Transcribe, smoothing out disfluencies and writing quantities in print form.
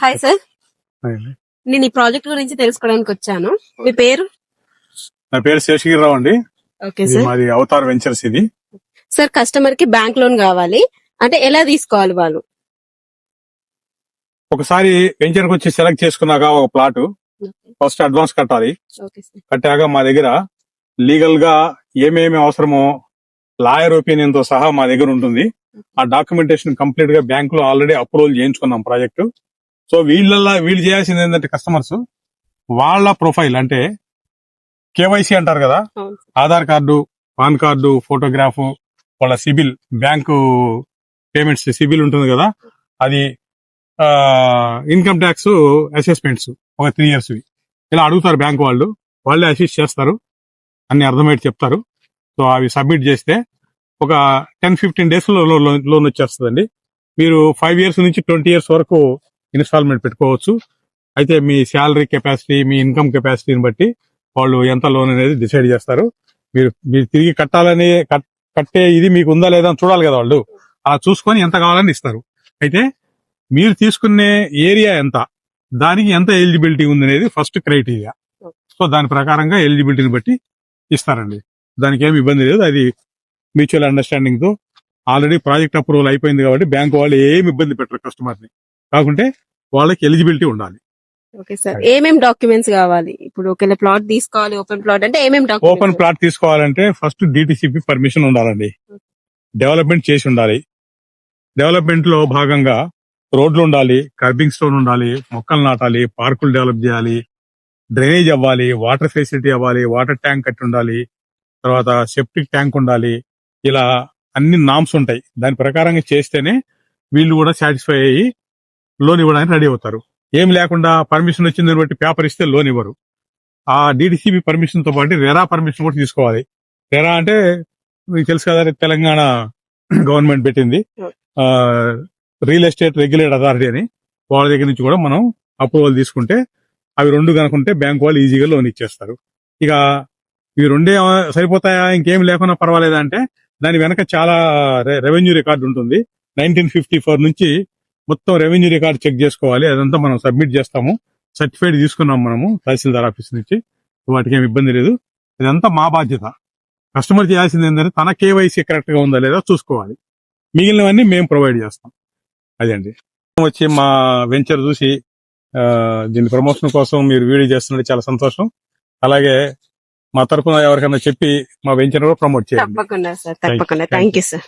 Hi sir, నేను ఈ project గురించి తెలుసుకోవడానికి వచ్చాను. మీ పేరు? నా పేరు శేషగిరిరావు అండి. Okay sir. మాది అవతార్ వెంచర్స్. ఇది సార్, కస్టమర్ కి బ్యాంక్ లోన్ కావాలి అంటే ఎలా తీసుకోవాలి వాళ్ళు? ఒకసారి వెంచర్ కి వచ్చి సెలెక్ట్ చేసుకున్నాక ఒక ప్లాట్ ఫస్ట్ అడ్వాన్స్ కట్టాలి. కట్టాక మా దగ్గర లీగల్ గా ఏమేమి అవసరమో లాయర్ ఒపీనియన్ తో సహా మా దగ్గర ఉంటుంది. ఆ డాక్యుమెంటేషన్ కంప్లీట్ గా బ్యాంక్ లో ఆల్రెడీ అప్రూవల్ చేయించుకున్నాం ప్రాజెక్టు. సో వీళ్ళు చేయాల్సింది ఏంటంటే కస్టమర్స్ వాళ్ళ ప్రొఫైల్ అంటే కేవైసీ అంటారు కదా, Aadhaar card, pan card, photograph, వాళ్ళ సిబిల్, బ్యాంకు పేమెంట్స్ సిబిల్ ఉంటుంది కదా, అది ఇన్కమ్ ట్యాక్స్ అసెస్మెంట్స్ ఒక 3 years ఇలా అడుగుతారు బ్యాంక్ వాళ్ళు. వాళ్ళే అసిస్ట్ చేస్తారు, అన్ని అర్థమయ్యేది చెప్తారు. సో అవి సబ్మిట్ చేస్తే ఒక 10-15 days లో లోన్ వచ్చేస్తుందండి. మీరు 5 years నుంచి 20 years వరకు ఇన్స్టాల్మెంట్ పెట్టుకోవచ్చు. అయితే మీ శాలరీ కెపాసిటీ, మీ ఇన్కమ్ కెపాసిటీని బట్టి వాళ్ళు ఎంత లోన్ అనేది డిసైడ్ చేస్తారు. మీరు తిరిగి కట్టే ఇది మీకు ఉందా లేదా అని చూడాలి కదా వాళ్ళు. అలా చూసుకొని ఎంత కావాలని ఇస్తారు. అయితే మీరు తీసుకునే ఏరియా ఎంత, దానికి ఎంత ఎలిజిబిలిటీ ఉంది అనేది ఫస్ట్ క్రైటీరియా. సో దాని ప్రకారంగా ఎలిజిబిలిటీని బట్టి ఇస్తారండి. దానికి ఏమి ఇబ్బంది లేదు. అది మ్యూచువల్ అండర్స్టాండింగ్ తో ఆల్రెడీ ప్రాజెక్ట్ అప్రూవల్ అయిపోయింది కాబట్టి బ్యాంక్ వాళ్ళు ఏమి ఇబ్బంది పెట్టరు కస్టమర్ ని. కాకుంటే వాళ్ళకి ఎలిజిబిలిటీ ఉండాలి. ఓకే సార్, ఏమేం డాక్యుమెంట్స్ కావాలి? ఇప్పుడు ఒకవేళ ప్లాట్ తీసుకోవాలి, ఓపెన్ ప్లాట్ అంటే ఏమేం డాక్యుమెంట్స్? ఓపెన్ ప్లాట్ తీసుకోవాలంటే ఫస్ట్ డిటిసిపి పర్మిషన్ ఉండాలండి. డెవలప్మెంట్ చేసి ఉండాలి. డెవలప్మెంట్ లో భాగంగా రోడ్లు ఉండాలి, కర్బింగ్ స్టోన్ ఉండాలి, మొక్కలు నాటాలి, పార్కులు డెవలప్ చేయాలి, డ్రైనేజ్ అవ్వాలి, వాటర్ ఫెసిలిటీ అవ్వాలి, వాటర్ ట్యాంక్ కట్టి ఉండాలి, తర్వాత సెప్టిక్ ట్యాంక్ ఉండాలి. ఇలా అన్ని నామ్స్ ఉంటాయి. దాని ప్రకారంగా చేస్తేనే వీళ్ళు కూడా సాటిస్ఫై అయ్యి లోన్ ఇవ్వడానికి రెడీ అవుతారు. ఏం లేకుండా పర్మిషన్ వచ్చిందని బట్టి పేపర్ ఇస్తే లోన్ ఇవ్వరు. ఆ డిటిసిపి పర్మిషన్ తో పాటు రెరా పర్మిషన్ కూడా తీసుకోవాలి. రెరా అంటే మీకు తెలుసు కదా, తెలంగాణ గవర్నమెంట్ పెట్టింది రియల్ ఎస్టేట్ రెగ్యులేట్ అథారిటీ అని. వాళ్ళ దగ్గర నుంచి కూడా మనం అప్రూవల్ తీసుకుంటే అవి 2 కనుకుంటే బ్యాంక్ వాళ్ళు ఈజీగా లోన్ ఇచ్చేస్తారు. ఇక ఇవి 2 సరిపోతాయా, ఇంకేం లేకున్నా పర్వాలేదా అంటే దాని వెనక చాలా రెవెన్యూ రికార్డు ఉంటుంది. 1954 నుంచి మొత్తం రెవెన్యూ రికార్డు చెక్ చేసుకోవాలి. అదంతా మనం సబ్మిట్ చేస్తాము. సర్టిఫైడ్ తీసుకున్నాం మనము తహసీల్దార్ ఆఫీస్ నుంచి. వాటికి ఏమి ఇబ్బంది లేదు. ఇదంతా మా బాధ్యత. కస్టమర్ చేయాల్సింది ఏంటంటే తన కేవైసీ కరెక్ట్ గా ఉందా లేదా చూసుకోవాలి. మిగిలినవన్నీ మేము ప్రొవైడ్ చేస్తాం. అదండి. వచ్చి మా వెంచర్ చూసి దీని ప్రమోషన్ కోసం మీరు వీడియో చేస్తున్నది చాలా సంతోషం. అలాగే మా తరఫున ఎవరికైనా చెప్పి మా వెంచర్ కూడా ప్రమోట్ చేయండి. తప్పకుండా సార్, తప్పకుండా. Thank you sir.